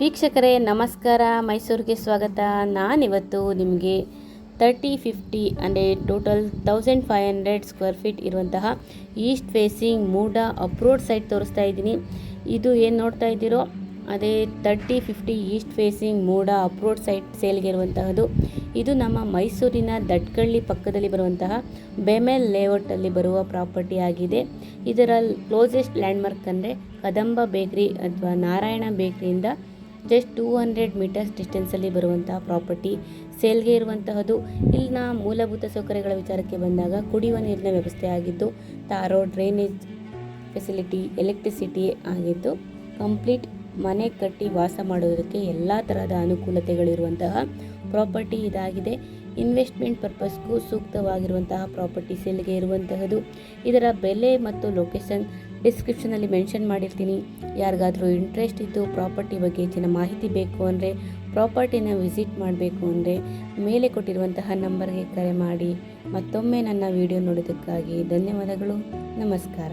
ವೀಕ್ಷಕರೇ ನಮಸ್ಕಾರ, ಮೈಸೂರಿಗೆ ಸ್ವಾಗತ. ನಾನಿವತ್ತು ನಿಮಗೆ 3050 ಅಂದರೆ ಟೋಟಲ್ 1500 ಸ್ಕ್ವೇರ್ ಫೀಟ್ ಇರುವಂತಹ east facing MUDA approved site ತೋರಿಸ್ತಾ ಇದ್ದೀನಿ. ಇದು ಏನು ನೋಡ್ತಾ ಇದ್ದೀರೋ ಅದೇ 3050 east facing MUDA approved site ಸೇಲ್ಗೆ ಇರುವಂತಹದ್ದು. ಇದು ನಮ್ಮ ಮೈಸೂರಿನ ದಟ್ಕಳ್ಳಿ ಪಕ್ಕದಲ್ಲಿ ಬರುವಂತಹ ಬೆಮೆಲ್ ಲೇಔಟಲ್ಲಿ ಬರುವ ಪ್ರಾಪರ್ಟಿ ಆಗಿದೆ. ಇದರ ಕ್ಲೋಸೆಸ್ಟ್ ಲ್ಯಾಂಡ್ಮಾರ್ಕ್ ಅಂದರೆ ಕದಂಬ ಬೇಕ್ರಿ ಅಥವಾ ನಾರಾಯಣ ಬೇಕ್ರಿಯಿಂದ ಜಸ್ಟ್ 200 ಮೀಟರ್ಸ್ ಡಿಸ್ಟೆನ್ಸಲ್ಲಿ ಬರುವಂತಹ ಪ್ರಾಪರ್ಟಿ ಸೇಲ್ಗೆ ಇರುವಂತಹದ್ದು. ಇಲ್ಲಿನ ಮೂಲಭೂತ ಸೌಕರ್ಯಗಳ ವಿಚಾರಕ್ಕೆ ಬಂದಾಗ ಕುಡಿಯುವ ನೀರಿನ ವ್ಯವಸ್ಥೆ ಆಗಿದ್ದು, ತಾರೋ ಡ್ರೈನೇಜ್ ಫೆಸಿಲಿಟಿ, ಎಲೆಕ್ಟ್ರಿಸಿಟಿ ಆಗಿದ್ದು, ಕಂಪ್ಲೀಟ್ ಮನೆ ಕಟ್ಟಿ ವಾಸ ಮಾಡೋದಕ್ಕೆ ಎಲ್ಲ ತರಹದ ಅನುಕೂಲತೆಗಳಿರುವಂತಹ ಪ್ರಾಪರ್ಟಿ ಇದಾಗಿದೆ. ಇನ್ವೆಸ್ಟ್ಮೆಂಟ್ ಪರ್ಪಸ್ಗೂ ಸೂಕ್ತವಾಗಿರುವಂತಹ ಪ್ರಾಪರ್ಟಿ ಸೇಲ್ಗೆ ಇರುವಂತಹದ್ದು. ಇದರ ಬೆಲೆ ಮತ್ತು ಲೊಕೇಶನ್ ಡಿಸ್ಕ್ರಿಪ್ಷನಲ್ಲಿ ಮೆನ್ಷನ್ ಮಾಡಿರ್ತೀನಿ. ಯಾರಿಗಾದರೂ ಇಂಟ್ರೆಸ್ಟ್ ಇದ್ದು ಪ್ರಾಪರ್ಟಿ ಬಗ್ಗೆ ಹೆಚ್ಚಿನ ಮಾಹಿತಿ ಬೇಕು ಅಂದರೆ, ಪ್ರಾಪರ್ಟಿನ ವಿಸಿಟ್ ಮಾಡಬೇಕು ಅಂದರೆ ಮೇಲೆ ಕೊಟ್ಟಿರುವಂತಹ ನಂಬರ್ಗೆ ಕರೆ ಮಾಡಿ. ಮತ್ತೊಮ್ಮೆ ನನ್ನ ವಿಡಿಯೋ ನೋಡೋದಕ್ಕಾಗಿ ಧನ್ಯವಾದಗಳು. ನಮಸ್ಕಾರ.